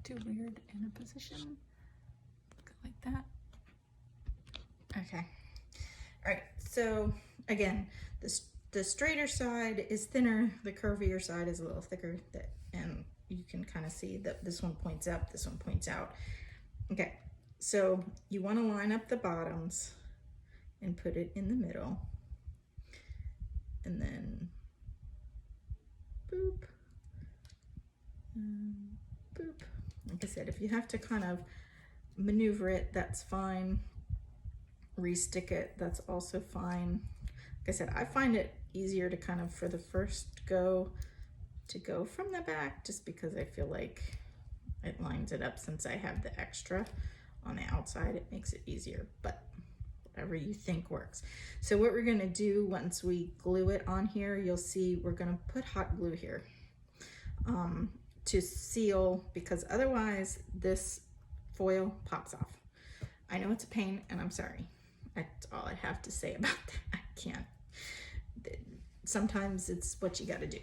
too weird in a position. Go like that. Okay. All right, so again, the straighter side is thinner, the curvier side is a little thicker, and you can kind of see that this one points up, this one points out. Okay, so you want to line up the bottoms and put it in the middle, and then boop, boop. Like I said, if you have to kind of maneuver it, that's fine. Restick it, that's also fine. Like I said, I find it easier to kind of, for the first go, to go from the back, just because I feel like it lines it up. Since I have the extra on the outside, it makes it easier, but whatever you think works. So what we're gonna do once we glue it on here, you'll see we're gonna put hot glue here to seal, because otherwise this foil pops off. I know it's a pain, and I'm sorry. That's all I have to say about that. I can't. Sometimes it's what you got to do.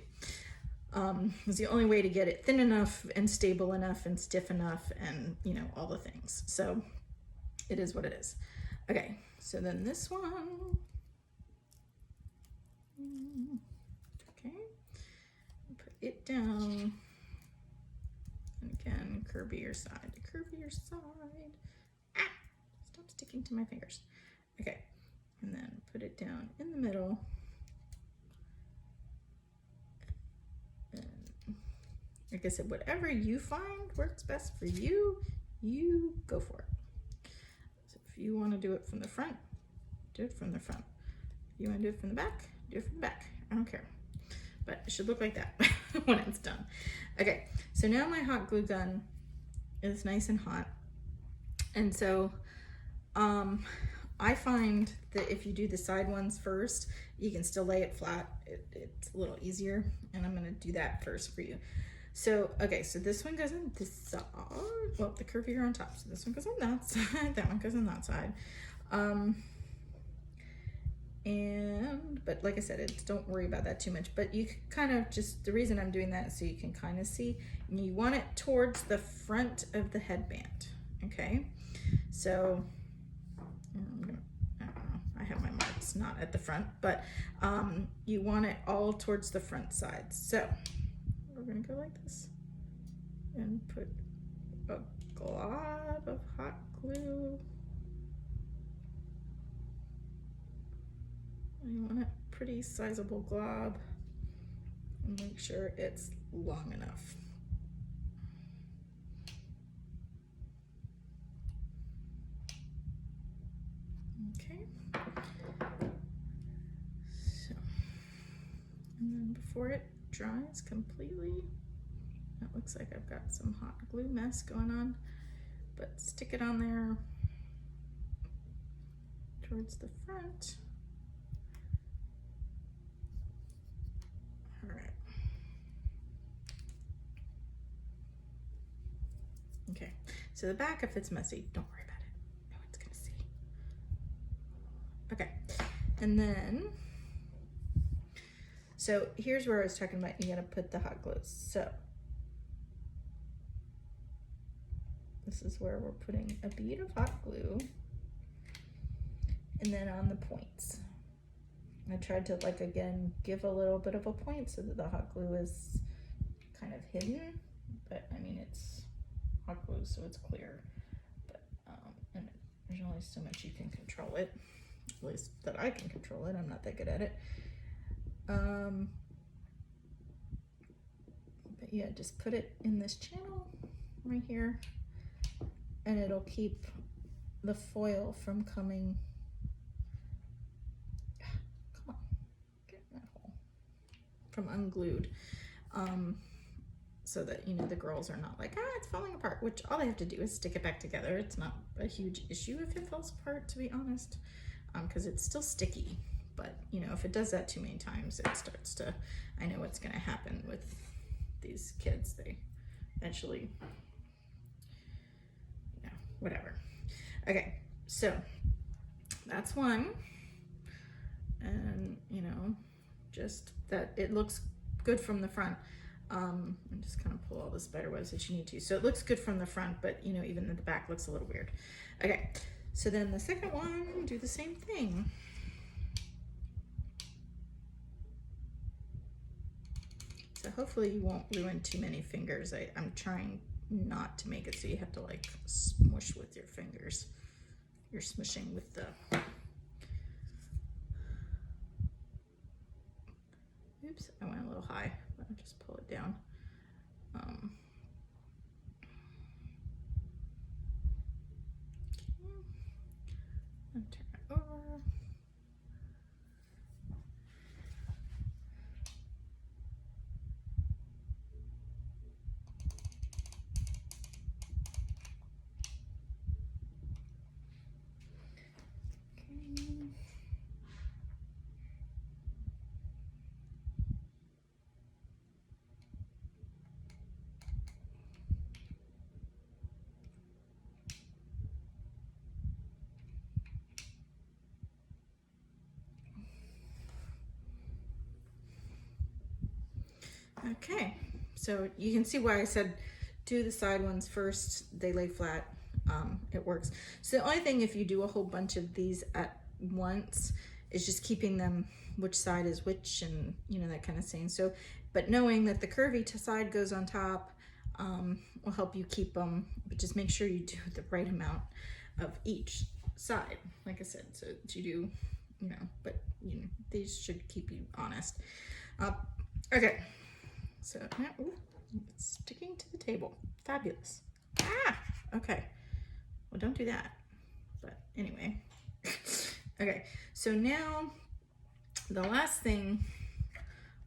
It's the only way to get it thin enough and stable enough and stiff enough, and you know, all the things. So it is what it is. Okay, so then this one. Okay, put it down. And again, curvier side, curvier side. Ah, stop sticking to my fingers. Okay, and then put it down in the middle. And like I said, whatever you find works best for you, you go for it. So if you want to do it from the front, do it from the front. If you want to do it from the back, do it from the back. I don't care. But it should look like that when it's done. Okay, so now my hot glue gun is nice and hot. And so I find that if you do the side ones first, you can still lay it flat. It's a little easier, and I'm gonna do that first for you. So, okay, so this one goes on this side. Well, the curvier on top. So this one goes on that side, that one goes on that side. But like I said, don't worry about that too much. But you kind of just, the reason I'm doing that is so you can kind of see, and you want it towards the front of the headband, okay? So, I don't know, I have my marks not at the front, but you want it all towards the front side. So we're gonna go like this and put a glob of hot glue. You want a pretty sizable glob, and make sure it's long enough. Okay. So, and then before it dries completely, it looks like I've got some hot glue mess going on, but stick it on there towards the front. All right. Okay, so the back, if it's messy, don't worry about it. No one's gonna see. Okay, and then, so here's where I was talking about you gotta put the hot glue. So this is where we're putting a bead of hot glue, and then on the points. I tried to, like, again, give a little bit of a point so that the hot glue is kind of hidden, but I mean, it's hot glue, so it's clear, but and there's only so much you can control it, at least that I can control it. I'm not that good at it. But yeah, just put it in this channel right here, and it'll keep the foil from coming. Come on, get in that hole. From unglued. So that, you know, the girls are not like, ah, it's falling apart, which all they have to do is stick it back together. It's not a huge issue if it falls apart, to be honest, because it's still sticky. But, you know, if it does that too many times, it starts to, I know what's going to happen with these kids. They eventually, you know, whatever. Okay, so that's one. And, you know, just that it looks good from the front. And just kind of pull all the spider webs that you need to. So it looks good from the front, but you know, even in the back looks a little weird. Okay, so then the second one, do the same thing. So hopefully you won't ruin too many fingers. I'm trying not to make it so you have to like smush with your fingers. You're smushing with the... Oops, I went a little high. I'll just pull it down. Okay. And turn it over. Okay, so you can see why I said do the side ones first. They lay flat. It works. So the only thing, if you do a whole bunch of these at once, is just keeping them which side is which, and you know, that kind of thing. So, but knowing that the curvy side goes on top will help you keep them, but just make sure you do the right amount of each side, like I said, so that you do, you know, but you know, these should keep you honest. Okay. So now, ooh, it's sticking to the table. Fabulous. Ah, okay. Well, don't do that. But anyway. Okay, so now the last thing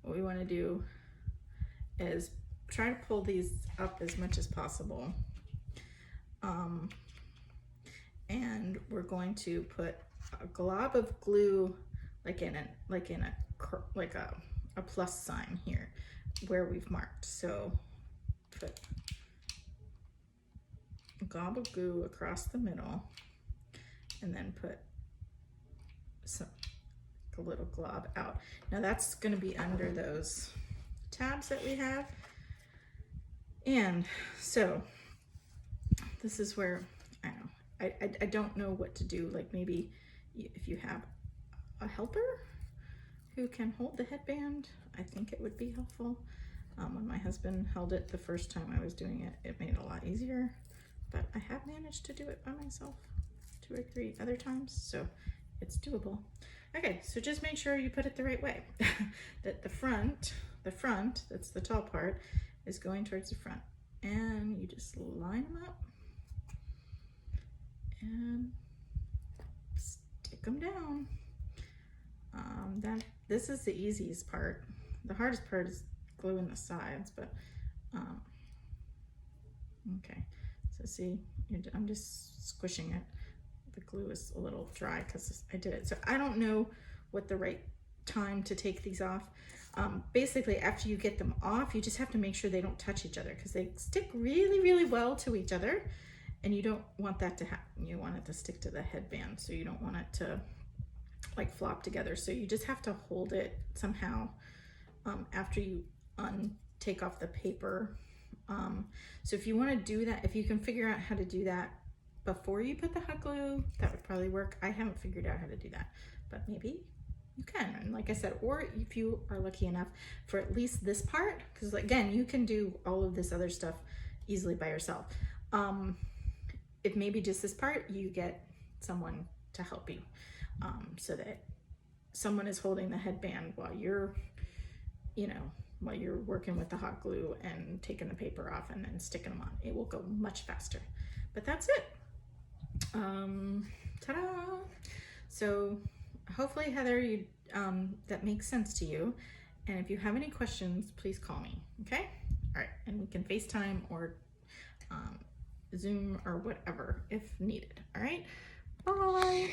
what we want to do is try to pull these up as much as possible. And we're going to put a glob of glue like in a plus sign here where we've marked. So put a glob of glue across the middle, and then put a little glob out. Now that's going to be under those tabs that we have. And so this is where I don't know what to do. Like maybe if you have a helper who can hold the headband, I think it would be helpful. When my husband held it the first time I was doing it, it made it a lot easier, but I have managed to do it by myself 2 or 3 other times, so it's doable. Okay, so just make sure you put it the right way. That the front, that's the tall part, is going towards the front. And you just line them up and stick them down. This is the easiest part. The hardest part is gluing the sides, but okay. So see, I'm just squishing it. The glue is a little dry because I did it. So I don't know what the right time to take these off. Basically, after you get them off, you just have to make sure they don't touch each other because they stick really, really well to each other, and you don't want that to happen. You want it to stick to the headband, so you don't want it to like flop together. So you just have to hold it somehow after you take off the paper. So if you want to do that, if you can figure out how to do that before you put the hot glue, that would probably work. I haven't figured out how to do that, but maybe you can. And like I said, or if you are lucky enough for at least this part, because again, you can do all of this other stuff easily by yourself. If maybe just this part, you get someone to help you, so that someone is holding the headband while you're, while you're working with the hot glue and taking the paper off and then sticking them on. It will go much faster. But that's it. Ta-da! So hopefully, Heather, that makes sense to you. And if you have any questions, please call me, okay? All right, and we can FaceTime or Zoom or whatever if needed, all right? Bye!